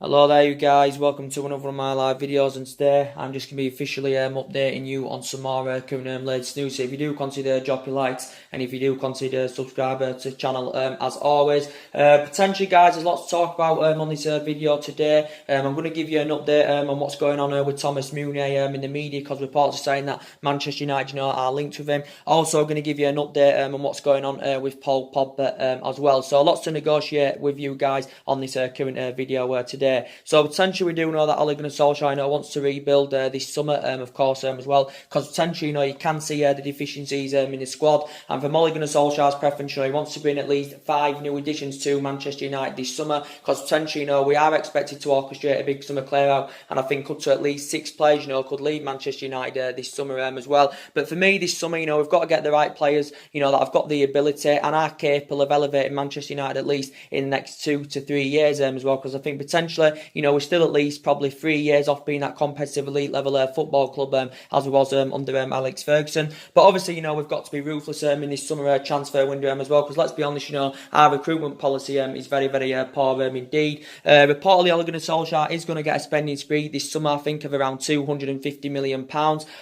Hello there you guys, welcome to another of my live videos, and today I'm just going to be officially updating you on some more current latest news. So if you do consider drop your likes, and if you do consider subscribe to the channel as always. Potentially guys, there's lots to talk about on this video today. I'm going to give you an update on what's going on with Thomas Meunier in the media, because reports are saying that Manchester United are linked with him. Also going to give you an update on what's going on with Paul Pogba as well. So lots to negotiate with you guys on this current video today. So potentially we do know that Ole Gunnar Solskjaer wants to rebuild this summer, of course, as well, because potentially you can see the deficiencies in the squad, and from Ole Gunnar Solskjaer's preference, he wants to bring at least 5 new additions to Manchester United this summer, because potentially we are expected to orchestrate a big summer clear out, and I think up to at least 6 players could leave Manchester United this summer as well. But for me this summer, we've got to get the right players that have got the ability and are capable of elevating Manchester United at least in the next 2 to 3 years as well, because I think potentially we're still at least probably 3 years off being that competitive elite level football club as we was under Alex Ferguson. But obviously we've got to be ruthless in this summer transfer window as well, because let's be honest, our recruitment policy is very poor indeed. Reportedly Ole Gunnar Solskjaer is going to get a spending spree this summer, I think of around £250 million.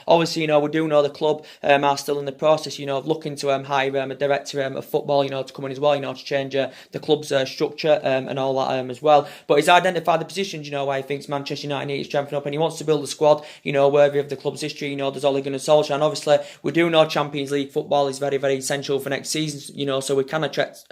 Obviously we do know the club are still in the process of looking to hire a director of football to come in as well, to change the club's structure and all that as well. But he's identified the positions where he thinks Manchester United need to strengthen up, and he wants to build a squad worthy of the club's history. There's Ole Gunnar Solskjaer, and obviously we do know Champions League football is very essential for next season, so we can attract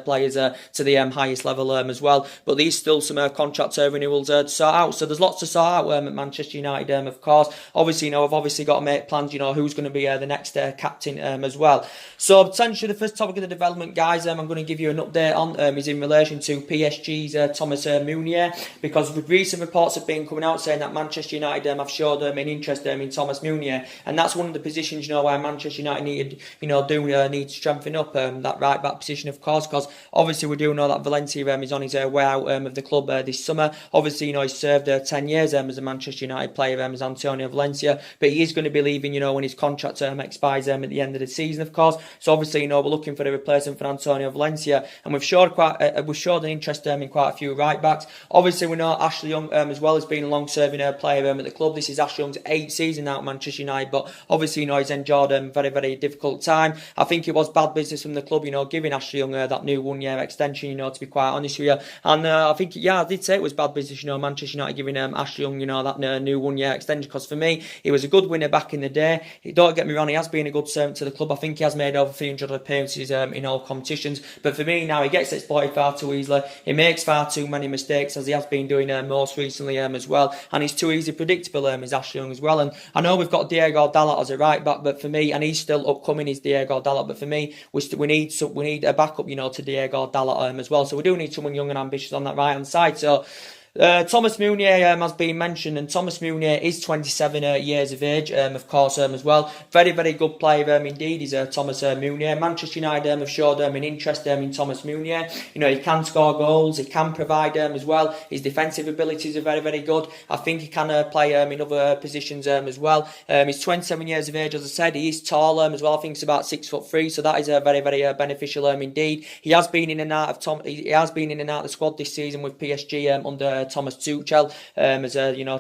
players to the highest level as well. But there's still some contract renewals to sort out, so there's lots to sort out at Manchester United of course. Obviously we've obviously got to make plans who's going to be the next captain as well. So potentially the first topic of the development, guys, I'm going to give you an update on is in relation to PSG's Thomas Meunier, because recent reports have been coming out saying that Manchester United have showed an interest in Thomas Meunier, and that's one of the positions where Manchester United need to strengthen up that right back position, of course, because obviously we do know that Valencia is on his way out of the club this summer. Obviously he's served 10 years as a Manchester United player as Antonio Valencia, but he is going to be leaving when his contract expires at the end of the season, of course. So obviously we're looking for a replacement for Antonio Valencia, and we've showed an interest in quite a few right backs. Obviously we know Ashley Young as well has been a long-serving player at the club. This is Ashley Young's 8th season out at Manchester United, but obviously he's endured a very difficult time. I think it was bad business from the club giving Ashley Young that new 1-year extension, to be quite honest with you. And I think I did say it was bad business, Manchester United giving Ashley Young that new 1-year extension, because for me he was a good winner back in the day. Don't get me wrong, he has been a good servant to the club. I think he has made over 300 appearances in all competitions, but for me now he gets exploited far too easily. He makes far too many mistakes, as he has been doing most recently as well, and he's too easy predictable is Ashley Young as well. And I know we've got Diego Dalot as a right back, but for me, and he's still upcoming, is Diego Dalot, but for me we need a backup to Diego Dalot as well. So we do need someone young and ambitious on that right hand side. So Thomas Meunier has been mentioned, and Thomas Meunier is 27 years of age, of course, as well. Very good player indeed is Thomas Meunier. Manchester United have showed an interest in Thomas Meunier. He can score goals, he can provide as well. His defensive abilities are very good. I think he can play in other positions as well. He's 27 years of age, as I said. He is tall as well. I think he's about 6'3", so that is very beneficial indeed. He has been in and out of the squad this season with PSG under Thomas Tuchel as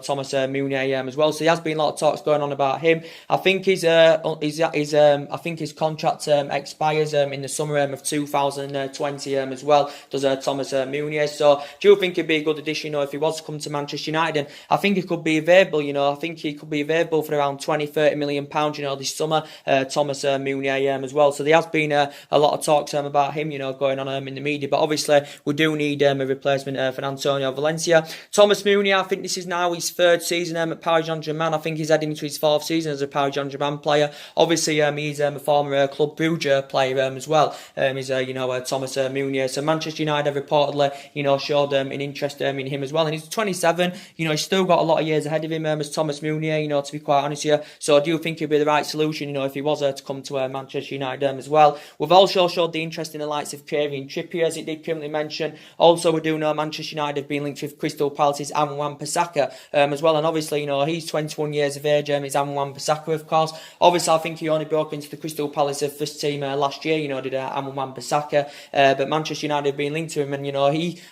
Thomas Meunier as well. So there has been a lot of talks going on about him. I think his contract expires in the summer of 2020 as well. Does Thomas Meunier? So do you think he'd be a good addition if he was to come to Manchester United? And I think he could be available. I think he could be available for around £20-30 million this summer. Thomas Meunier as well. So there has been a lot of talks about him going on in the media. But obviously we do need a replacement for Antonio Valencia. Thomas Meunier, I think this is now his 3rd season at Paris Saint-Germain. I think he's heading into his 4th season as a Paris Saint-Germain player. Obviously, he's a former Club Brugge player as well. He's Thomas Meunier. So Manchester United have reportedly showed an interest in him as well. And he's 27. He's still got a lot of years ahead of him as Thomas Meunier. To be quite honest with you. So I do think he'd be the right solution. If he was to come to Manchester United as well. We've also showed the interest in the likes of Kieran Trippier, as it did currently mention. Also, we do know Manchester United have been linked with Crystal Palace's Aaron Wan-Bissaka as well. And obviously, he's 21 years of age. It's Aaron Wan-Bissaka, of course. Obviously, I think he only broke into the Crystal Palace first team last year. Did Aaron Wan-Bissaka, but Manchester United have been linked to him, and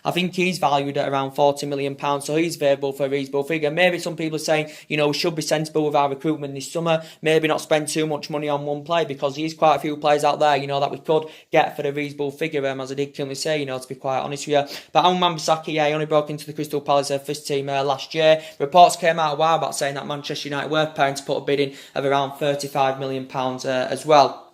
I think he's valued at around £40 million, so he's available for a reasonable figure. Maybe some people are saying, we should be sensible with our recruitment this summer. Maybe not spend too much money on one player, because there's quite a few players out there, that we could get for a reasonable figure. As I did currently say, to be quite honest with you. But Aaron Wan-Bissaka, he only broke into the Crystal Palace first team last year. Reports came out a while back saying that Manchester United were preparing to put a bid in of around £35 million as well.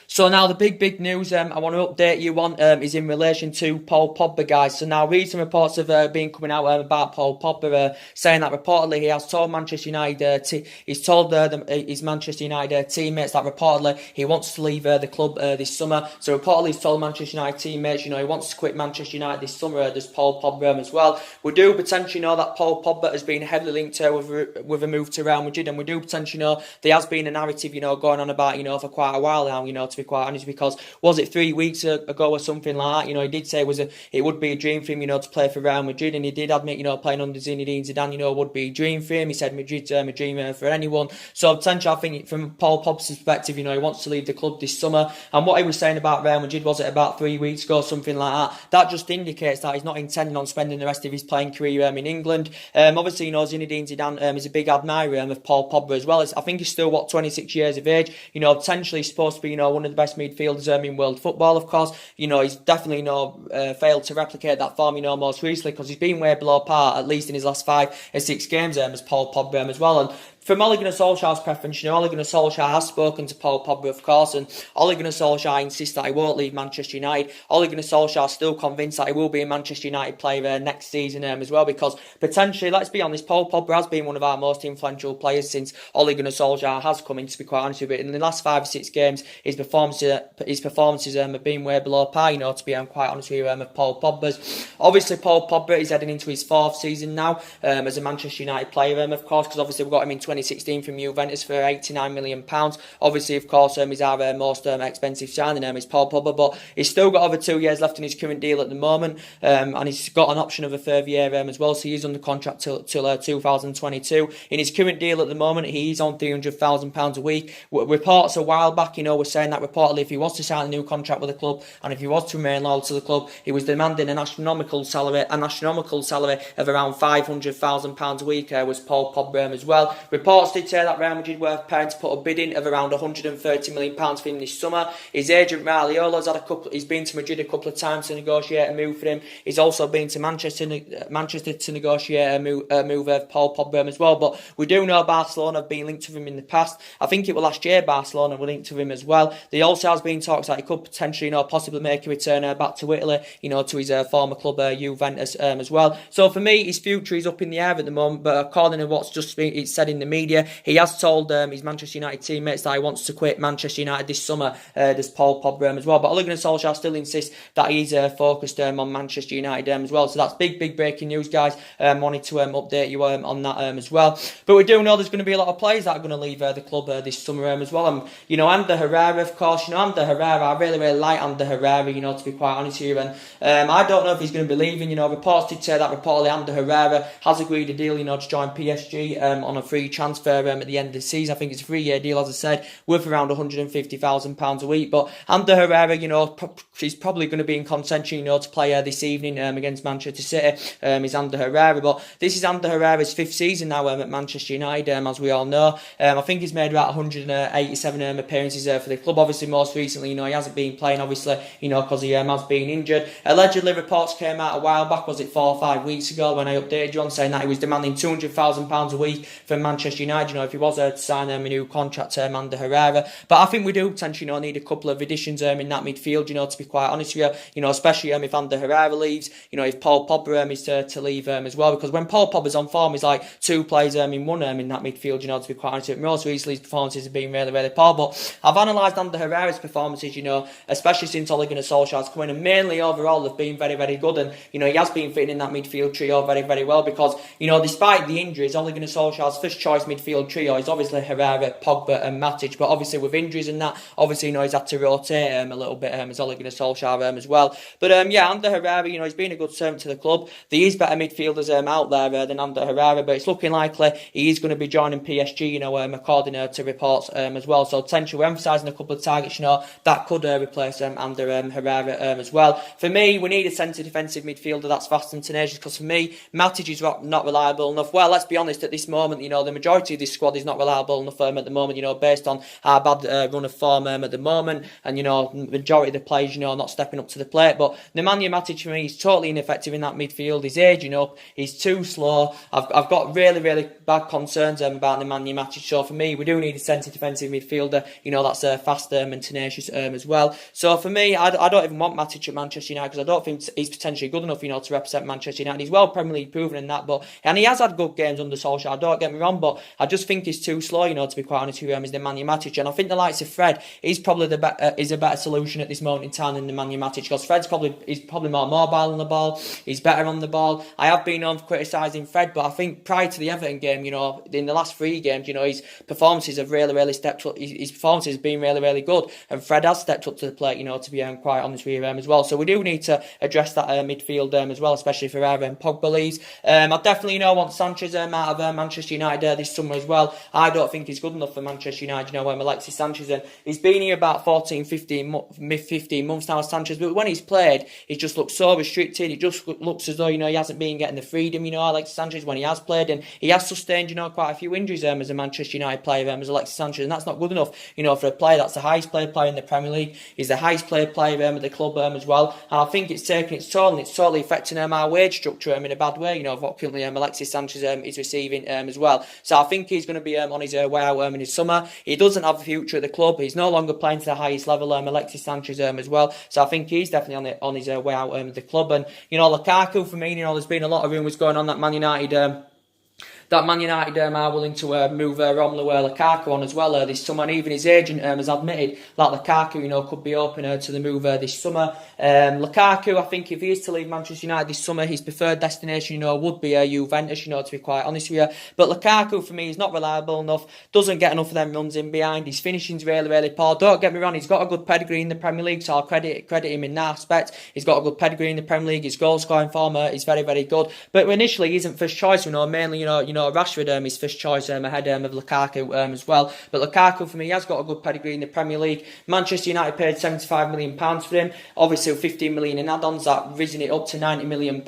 So now the big news I want to update you on is in relation to Paul Pogba, guys. So now recent reports have been coming out about Paul Pogba, saying that reportedly he has told Manchester United, he's told his Manchester United teammates that reportedly he wants to leave the club this summer. So reportedly he's told Manchester United teammates, he wants to quit Manchester United this summer. There's Paul Pogba as well. We do potentially know that Paul Pogba has been heavily linked with a move to Real Madrid, and we do potentially know there has been a narrative, going on about, for quite a while now, to be quite honest, because was it 3 weeks ago or something like that? He did say it would be a dream for him, to play for Real Madrid, and he did admit, playing under Zinedine Zidane, would be a dream for him. He said Madrid's a dream for anyone. So potentially, I think from Paul Pogba's perspective, he wants to leave the club this summer. And what he was saying about Real Madrid, was it about 3 weeks ago, something like that? That just indicates that he's not intending on spending the rest of his playing career in England. Obviously, Zinedine Zidane is a big admirer of Paul Pogba as well. I think he's still 26 years of age. Potentially supposed to be one of the best midfielders in world football, of course. He's definitely failed to replicate that form most recently, because he's been way below par, at least in his last 5 or 6 games as Paul Pogba as well. And from Ole Gunnar Solskjaer's preference, Ole Gunnar Solskjaer has spoken to Paul Pogba, of course, and Ole Gunnar Solskjaer insists that he won't leave Manchester United. Ole Gunnar Solskjaer is still convinced that he will be a Manchester United player next season as well, because potentially, let's be honest, Paul Pogba has been one of our most influential players since Ole Gunnar Solskjaer has come in, to be quite honest with you. In the last 5 or 6 games, his performances have been way below par, to be quite honest with you, of Paul Pogba's. Obviously, Paul Pogba is heading into his 4th season now as a Manchester United player, of course, because obviously we've got him in 2016 from Juventus for £89 million. Obviously, of course, he's our most expensive signing, is Paul Pogba, but he's still got over 2 years left in his current deal at the moment, and he's got an option of a further year as well, so he's under contract till 2022. In his current deal at the moment, he's on £300,000 a week. Reports a while back, were saying that reportedly if he was to sign a new contract with the club, and if he was to remain loyal to the club, he was demanding an astronomical salary of around £500,000 a week, was Paul Pogba as well. Reports did say that Real Madrid were preparing to put a bid in of around £130 million for him this summer. His agent Raiola he's been to Madrid a couple of times to negotiate a move for him. He's also been to Manchester to negotiate a move of Paul Pogba as well. But we do know Barcelona have been linked to him in the past. I think it was last year Barcelona were linked to him as well. There also has been talks that he could potentially, possibly make a return back to Italy, to his former club Juventus as well. So for me, his future is up in the air at the moment. But according to what's just been said in the media, he has told his Manchester United teammates that he wants to quit Manchester United this summer. There's Paul Pogba as well. But Ole Gunnar Solskjaer still insists that he's focused on Manchester United as well. So that's big breaking news, guys. Wanted to update you on that as well. But we do know there's going to be a lot of players that are going to leave the club this summer as well. Ander Herrera, of course. Ander Herrera, I really like Ander Herrera, to be quite honest with you. And I don't know if he's going to be leaving. Reports did say that reportedly Ander Herrera has agreed a deal, to join PSG on a free transfer at the end of the season. I think it's a 3-year deal, as I said, worth around £150,000 a week. But Ander Herrera, he's probably going to be in contention, to play this evening against Manchester City. Is Ander Herrera, but this is Ander Herrera's 5th season now at Manchester United, as we all know. I think he's made about 187 appearances for the club. Obviously, most recently, he hasn't been playing, obviously, because he has been injured. Allegedly, reports came out a while back, was it 4 or 5 weeks ago, when I updated you on saying that he was demanding £200,000 a week from Manchester United, if he was to sign a new contract to Ander Herrera. But I think we do potentially need a couple of additions in that midfield, to be quite honest with you, especially if Ander Herrera leaves, if Paul Pogba is to leave as well, because when Paul Pogba's on form, he's like 2 players in one in that midfield, to be quite honest with you. Most recently, his performances have been really poor, but I've analysed Ander Herrera's performances, especially since Ole Gunnar Solskjaer's come in, and mainly overall they've been very good, and he has been fitting in that midfield trio very well, because despite the injuries, Ole Gunnar Solskjaer's first choice choice midfield trio is obviously Herrera, Pogba and Matic, but obviously with injuries and that, obviously, you know, he's had to rotate a little bit as Ole Gunnar Solskjaer as well. But yeah, Ander Herrera, you know, he's been a good servant to the club. There is better midfielders out there than Ander Herrera, but it's looking likely he is going to be joining PSG, you know, according to reports as well. So potentially we're emphasising a couple of targets, you know, that could replace Ander Herrera as well. For me, we need a centre defensive midfielder that's fast and tenacious, because for me, Matic is not reliable enough. Well, let's be honest, at this moment, you know, the majority of this squad is not reliable enough at the moment, you know, based on our bad run of form at the moment, and, you know, majority of the players, you know, not stepping up to the plate. But Nemanja Matic, for me, is totally ineffective in that midfield. He's aging up, he's too slow. I've got really, really bad concerns about Nemanja Matic. So for me, we do need a centre defensive midfielder, you know, that's fast and tenacious as well. So for me, I don't even want Matic at Manchester United, because I don't think he's potentially good enough, you know, to represent Manchester United. He's well Premier League proven in that, and he has had good games under Solskjaer, don't get me wrong, but I just think he's too slow, you know, to be quite honest with you, is Nemanja Matic. And I think the likes of Fred is probably is a better solution at this moment in time than Nemanja Matic, because Fred's probably more mobile on the ball, he's better on the ball. I have been on criticising Fred, but I think prior to the Everton game, you know, in the last 3 games, you know, his performances have really stepped up. His performances have been really good, and Fred has stepped up to the plate, you know, to be quite honest with you as well. So we do need to address that midfield as well, especially for Herrera and Pogba leaves. I definitely, you know, want Sanchez out of Manchester United this summer as well. I don't think he's good enough for Manchester United, you know, Alexis Sanchez, and he's been here about 15 months now, Sanchez, but when he's played, he just looks so restricted. It just looks as though, you know, he hasn't been getting the freedom, you know, Alexis Sanchez, when he has played, and he has sustained, you know, quite a few injuries as a Manchester United player, as Alexis Sanchez, and that's not good enough, you know, for a player that's the highest paid player in the Premier League. He's the highest paid player at the club as well, and I think it's taking its toll, and it's totally affecting our wage structure in a bad way, you know, of what currently Alexis Sanchez is receiving as well. So I think he's going to be on his way out in his summer. He doesn't have a future at the club. He's no longer playing to the highest level, Alexis Sanchez as well. So I think he's definitely on his way out of the club. And, you know, Lukaku, for me, you know, there's been a lot of rumours going on that Man United are willing to move Romelu Lukaku on as well this summer, and even his agent has admitted that Lukaku, you know, could be open to the move this summer. Lukaku, I think if he is to leave Manchester United this summer, his preferred destination, you know, would be Juventus, you know, to be quite honest with you. But Lukaku, for me, is not reliable enough, doesn't get enough of them runs in behind, his finishing's really poor. Don't get me wrong, he's got a good pedigree in the Premier League, so I'll credit him in that aspect. He's got a good pedigree in the Premier League, his goal scoring form is very good, but initially he isn't first choice, you know, mainly, you know, Rashford is first choice ahead of Lukaku as well. But Lukaku, for me, has got a good pedigree in the Premier League. Manchester United paid £75 million for him. Obviously, with 15 million in add-ons, that risen it up to £90 million.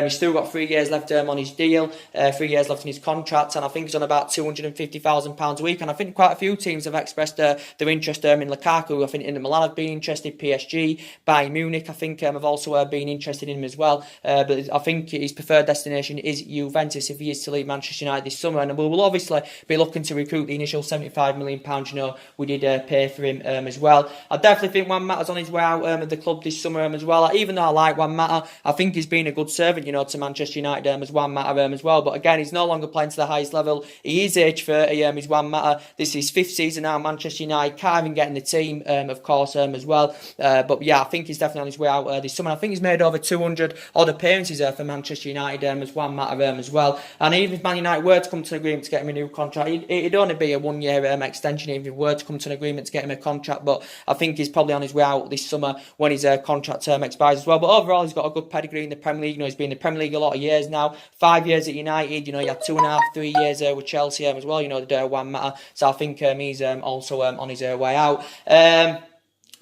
He's still got 3 years left on his deal, 3 years left in his contract, and I think he's on about £250,000 a week. And I think quite a few teams have expressed their interest in Lukaku. I think Inter Milan have been interested, PSG, Bayern Munich, I think, have also been interested in him as well. But I think his preferred destination is Juventus if he is to leave Manchester United this summer, and we will obviously be looking to recruit the initial £75 million, you know, we did pay for him as well. I definitely think Juan Mata's on his way out of the club this summer as well. Even though I like Juan Mata, I think he's been a good servant, you know, to Manchester United as Juan Mata as well. But again, he's no longer playing to the highest level. He is age 30, he's Juan Mata. This is his 5th season now, Manchester United, can't even get in the team, of course, as well. But yeah, I think he's definitely on his way out this summer. I think he's made over 200 odd appearances for Manchester United as Juan Mata as well. And even if Man United were to come to an agreement to get him a new contract, it'd only be a 1-year extension if he were to come to an agreement to get him a contract. But I think he's probably on his way out this summer when his contract term expires as well. But overall, he's got a good pedigree in the Premier League. You know, he's been in the Premier League a lot of years now. 5 years at United. You know, he had 2.5, 3 years with Chelsea as well. You know, the Juan Mata. So I think he's also on his way out.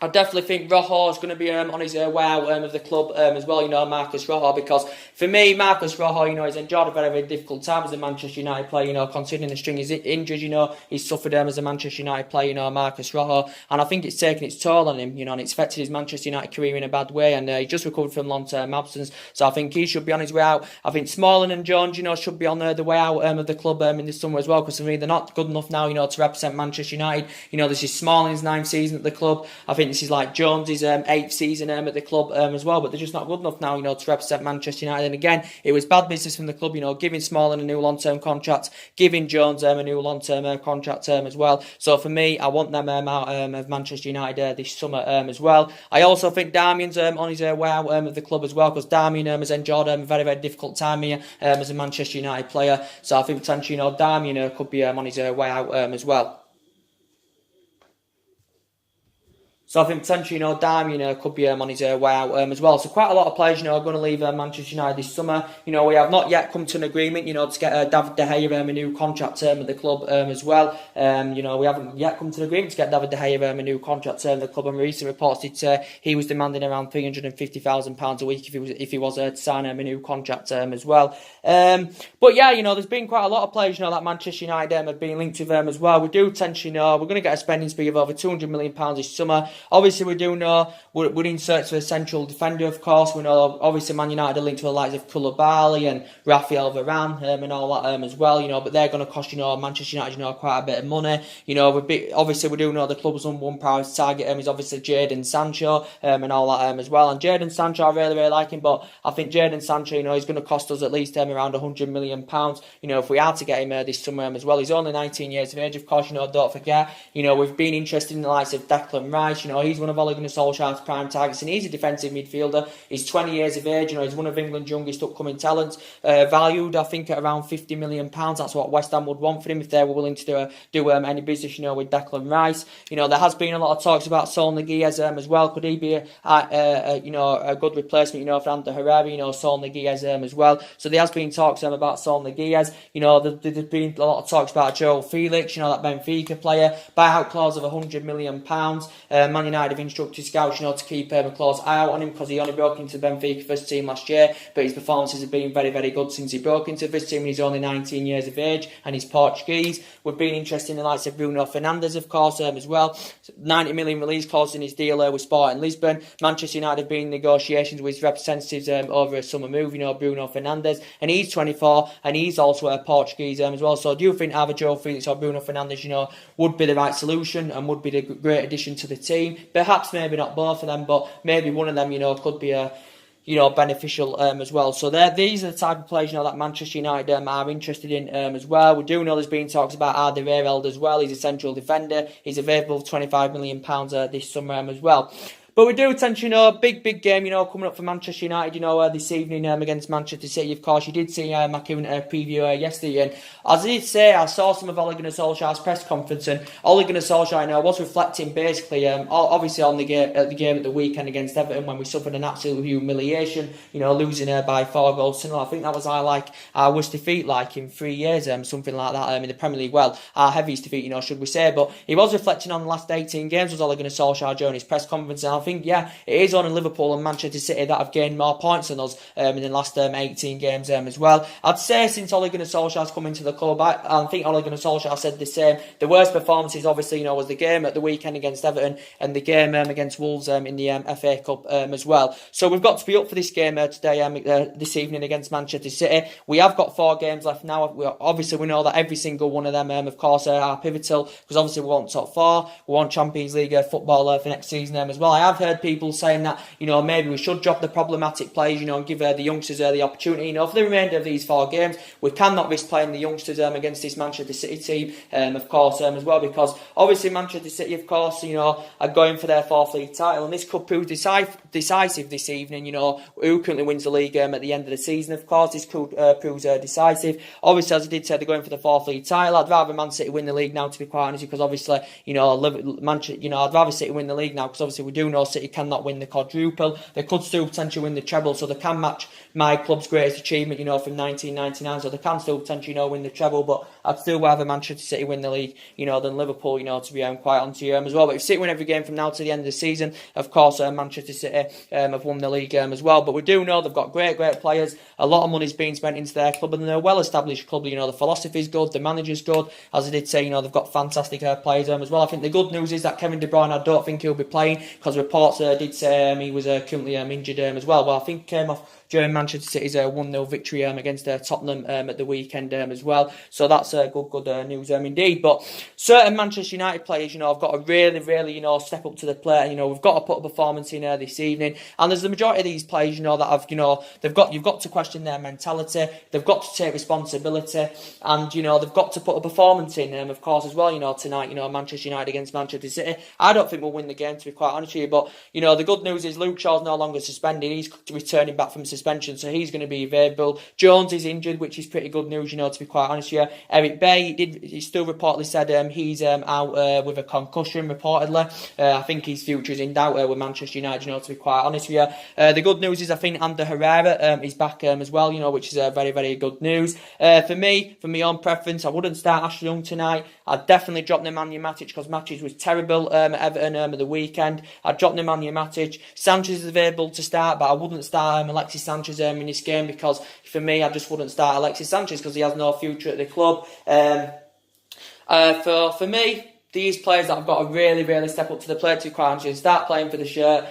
I definitely think Rojo is going to be on his way out of the club as well, you know, Marcus Rojo, because for me, Marcus Rojo, you know, he's enjoyed a very difficult time as a Manchester United player, you know, considering the string of injuries, you know, he's suffered as a Manchester United player, you know, Marcus Rojo, and I think it's taken its toll on him, you know, and it's affected his Manchester United career in a bad way, and he just recovered from long-term absence, so I think he should be on his way out. I think Smalling and Jones, you know, should be on the way out of the club in the summer as well, because for me, they're not good enough now, you know, to represent Manchester United. You know, this is Smalling's 9th season at the club. I think this is like Jones's 8th season at the club as well, but they're just not good enough now, to represent Manchester United. And again, it was bad business from the club, giving Smalling a new long-term contract, giving Jones a new long-term contract as well. So for me, I want them out of Manchester United this summer as well. I also think Damien's on his way out of the club as well, because Damien has enjoyed a very, very difficult time here as a Manchester United player. So I think potentially, Damien could be on his way out as well. So I think potentially, Damien could be on his way out as well. So quite a lot of players, are going to leave Manchester United this summer. We have not yet come to an agreement, to get David De Gea a new contract at the club as well. We haven't yet come to an agreement to get David De Gea a new contract at the club. And recent reports did say he was demanding around £350,000 a week if he was to sign a new contract as well. But yeah, there's been quite a lot of players, that Manchester United have been linked to them as well. We do potentially know we're going to get a spending spree of over £200 million this summer. Obviously, we do know we're in search for a central defender, of course. We know, obviously, Man United are linked to the likes of Koulibaly and Rafael Varane and all that as well, but they're going to cost, Manchester United, quite a bit of money. Obviously, we do know the club's number one priority target is obviously Jadon Sancho and all that as well. And Jadon Sancho, I really, really like him, but I think Jadon Sancho, he's going to cost us at least around £100 million, if we are to get him this summer as well. He's only 19 years of age, of course, don't forget. We've been interested in the likes of Declan Rice, he's one of Ole Gunnar Solskjaer's prime targets, and he's a defensive midfielder. He's 20 years of age, he's one of England's youngest upcoming talents, valued, I think, at around £50 million. That's what West Ham would want for him if they were willing to do any business, with Declan Rice. There has been a lot of talks about Sol Niguez as well. Could he be a good replacement, for Ander Herrera, Sol Niguez as well. So there has been talks about Sol Niguez. There's been a lot of talks about Joe Felix, that Benfica player, buyout clause of £100 million. Man United have instructed scouts, to keep a close eye out on him, because he only broke into the Benfica first team last year, but his performances have been very, very good since he broke into the first team, and he's only 19 years of age, and he's Portuguese. We've been interested in the likes of Bruno Fernandes, of course, as well. 90 million release clause in his deal with Sporting Lisbon. Manchester United have been in negotiations with his representatives over a summer move, Bruno Fernandes, and he's 24, and he's also a Portuguese as well. So do you think either Joe Felix or Bruno Fernandes, would be the right solution and would be the great addition to the team? Perhaps maybe not both of them, but maybe one of them, could be beneficial as well. So these are the type of players, that Manchester United are interested in as well. We do know there's been talks about Alderweireld as well. He's a central defender. He's available for £25 million this summer as well. But we do tend to, big game, coming up for Manchester United, this evening against Manchester City. Of course, you did see my preview yesterday, and as I did say, I saw some of Ole Gunnar Solskjaer's press conference, and Ole Gunnar Solskjaer, was reflecting basically, obviously on the game at the weekend against Everton, when we suffered an absolute humiliation, losing by 4 goals to 0. I think that was our worst defeat in 3 years, something like that in the Premier League. Well, our heaviest defeat, should we say? But he was reflecting on the last 18 games, was Ole Gunnar Solskjaer during his press conference, and I think, it is only Liverpool and Manchester City that have gained more points than us in the last 18 games as well. I'd say since Ole Gunnar Solskjaer's come into the club, I think Ole Gunnar Solskjaer said the same. The worst performances, obviously, was the game at the weekend against Everton and the game against Wolves in the FA Cup as well. So we've got to be up for this game today, this evening against Manchester City. We have got 4 games left now. Obviously, we know that every single one of them, of course, are pivotal, because obviously we want top 4, we want Champions League football for next season as well. I have heard people saying that, maybe we should drop the problematic players, and give the youngsters the opportunity. For the remainder of these 4 games, we cannot risk playing the youngsters against this Manchester City team, of course, as well, because obviously Manchester City, of course, are going for their 4th league title, and this could prove decisive this evening, who currently wins the league at the end of the season. Of course, this could proves decisive. Obviously, as I did say, they're going for the 4th league title. I'd rather Man City win the league now, to be quite honest, because obviously, I'd rather City win the league now, because obviously we do know City cannot win the quadruple. They could still potentially win the treble, so they can match my club's greatest achievement, from 1999, so they can still potentially, win the treble, but I'd still rather Manchester City win the league, than Liverpool, to be quite honest to you as well. But if City win every game from now to the end of the season, of course, Manchester City have won the league as well. But we do know they've got great players. A lot of money's being spent into their club, and they're a well-established club. The philosophy's good, the manager's good. As I did say, they've got fantastic players as well. I think the good news is that Kevin De Bruyne, I don't think he'll be playing, because we're reports did say he was currently injured as well. Well, I think came off during Manchester City's 1-0 victory against Tottenham at the weekend as well. So that's good news indeed. But certain Manchester United players, have got to really, step up to the plate. We've got to put a performance in this evening. And there's the majority of these players, that have, you've got to question their mentality. They've got to take responsibility, and they've got to put a performance in. Of course, as well, tonight, Manchester United against Manchester City. I don't think we'll win the game, to be quite honest with you. But the good news is Luke Shaw's no longer suspended. He's returning back from suspension, so he's going to be available. Jones is injured, which is pretty good news, to be quite honest with you. Eric Bay, he still reportedly said he's out with a concussion, reportedly. I think his future's in doubt with Manchester United, to be quite honest with you. The good news is I think Ander Herrera is back as well, which is very, very good news. For my own preference, I wouldn't start Ashley Young tonight. I'd definitely drop Nemanja Matic because Matic was terrible at Everton at the weekend. I'd drop Nemanja Matic. Sanchez is available to start, but I wouldn't start Alexis Sanchez in this game because for me, I just wouldn't start Alexis Sanchez because he has no future at the club. For me, these players that have got to really step up to the plate, to be quite honest, and start playing for the shirt,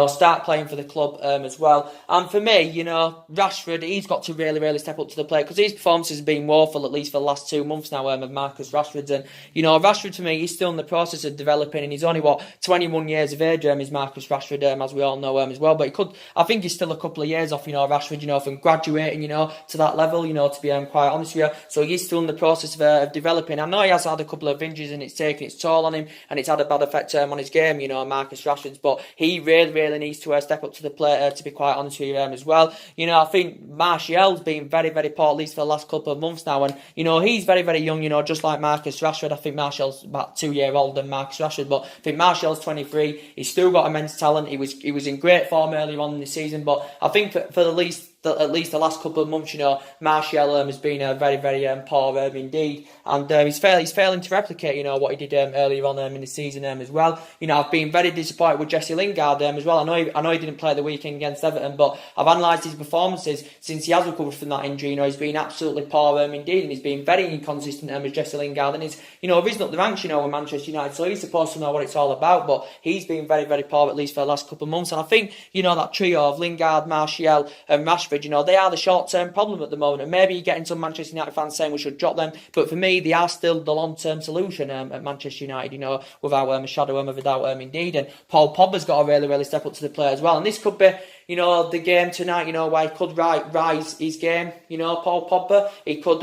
start playing for the club as well. And for me, Rashford, he's got to really step up to the plate because his performance has been woeful, at least for the last 2 months now, of Marcus Rashford's. And, Rashford, for me, he's still in the process of developing, and he's only, 21 years of age, is Marcus Rashford, as we all know as well. But I think he's still a couple of years off, Rashford, from graduating, to that level, to be quite honest with you. So he's still in the process of developing. I know he has had a couple of injuries and it's taken its toll on him, and it's had a bad effect on his game, Marcus Rashford's. But he really needs to step up to the plate, to be quite honest with you as well. I think Martial's been very poor, at least for the last couple of months now, and he's very young, just like Marcus Rashford. I think Martial's about 2 years older than Marcus Rashford, but I think Martial's 23. He's still got immense talent. He was in great form earlier on in the season, but I think for at least the last couple of months, Martial has been very poor indeed, and he's failing to replicate, what he did earlier on in the season as well. I've been very disappointed with Jesse Lingard as well. I know he didn't play the weekend against Everton, but I've analysed his performances since he has recovered from that injury. He's been absolutely poor indeed, and he's been very inconsistent as Jesse Lingard, and he's risen up the ranks, with Manchester United, so he's supposed to know what it's all about, but he's been very poor, at least for the last couple of months. And I think, that trio of Lingard, Martial and Rashford, they are the short-term problem at the moment, and maybe you're getting some Manchester United fans saying we should drop them, but for me, they are still the long-term solution at Manchester United, without a shadow of a doubt indeed. And Paul Pogba's got to really step up to the plate as well, and this could be, the game tonight, where he could rise his game, Paul Pogba. He could,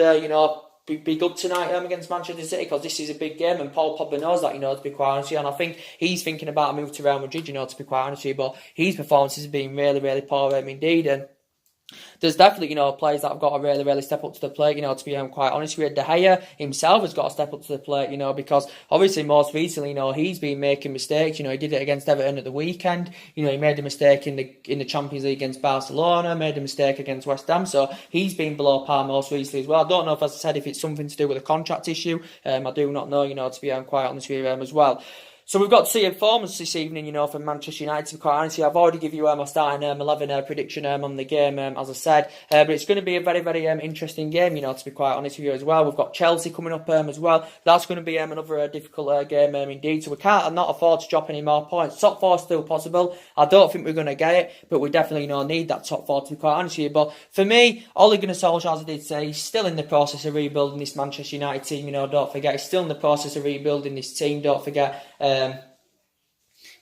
be good tonight against Manchester City, because this is a big game, and Paul Pogba knows that, to be quite honest with you. And I think he's thinking about a move to Real Madrid, to be quite honest with you, but his performances have been really poor indeed. And there's definitely, players that have got to really step up to the plate, to be quite honest with you. De Gea himself has got to step up to the plate, because obviously most recently, he's been making mistakes. He did it against Everton at the weekend. He made a mistake in the Champions League against Barcelona, made a mistake against West Ham, so he's been below par most recently as well. I don't know if, as I said, if it's something to do with a contract issue. I do not know, to be quite honest with you as well. So we've got to see a performance this evening, from Manchester United, to be quite honest. I've already given you my starting 11 prediction on the game, as I said. But it's going to be a very interesting game, to be quite honest with you as well. We've got Chelsea coming up as well. That's going to be another difficult game indeed. So we can't not afford to drop any more points. Top 4 is still possible. I don't think we're going to get it, but we definitely need that top 4, to be quite honest with you. But for me, Ole Gunnar Solskjaer, as I did say, he's still in the process of rebuilding this Manchester United team. Don't forget, he's still in the process of rebuilding this team. Don't forget.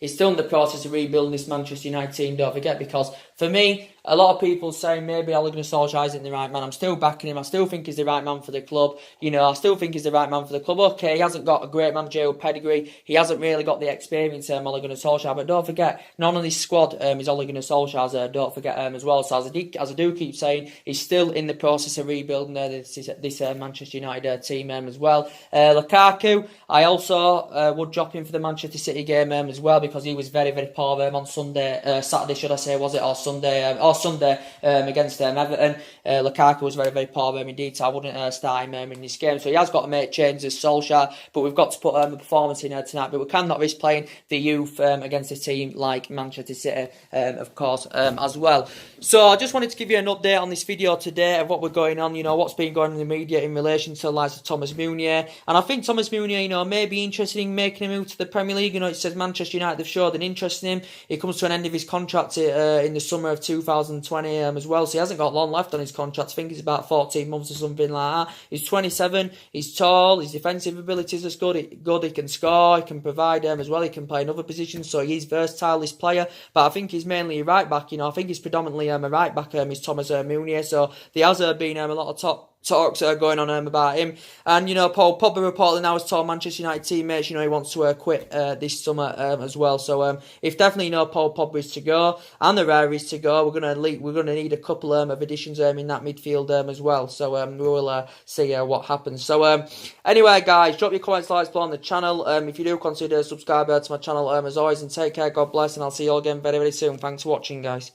He's still in the process of rebuilding this Manchester United team, don't forget, because for me, a lot of people say maybe Ole Gunnar Solskjaer isn't the right man. I'm still backing him. I still think he's the right man for the club. I still think he's the right man for the club. Okay, he hasn't got a great managerial pedigree. He hasn't really got the experience, Ole Gunnar Solskjaer. But don't forget, none of this squad is Ole Gunnar Solskjaer's. Don't forget as well. So as I do keep saying, he's still in the process of rebuilding this Manchester United team as well. Lukaku, I also would drop him for the Manchester City game as well, because he was very poor on Sunday, Saturday should I say, was it, or Sunday, or Sunday against Everton. Lukaku was very, very poor indeed, so I wouldn't start him in this game. So he has got to make changes as Solskjaer, but we've got to put a performance in tonight. But we cannot risk playing the youth against a team like Manchester City, of course, as well. So I just wanted to give you an update on this video today of what we're going on, what's been going on in the media in relation to the likes of Thomas Meunier. And I think Thomas Meunier, may be interested in making a move to the Premier League. It says Manchester United have showed an interest in him. He comes to an end of his contract in the summer of 2020 as well, so he hasn't got long left on his contract. I think it's about 14 months or something like that. He's 27, he's tall, his defensive abilities are good, he can score, he can provide as well, he can play in other positions, so he's versatile, this player. But I think he's mainly a right back, I think he's predominantly a right back, is Thomas Meunier. So there has been a lot of talks are going on about him. And, Paul Pogba reportedly now has told Manchester United teammates, he wants to quit this summer as well. So if definitely, Paul Pogba is to go and the Herrera is to go, we're going to need a couple of additions in that midfield as well. So we will see what happens. So anyway, guys, drop your comments, likes below on the channel. If you do, consider subscribing to my channel as always, and take care, God bless, and I'll see you all again very, very soon. Thanks for watching, guys.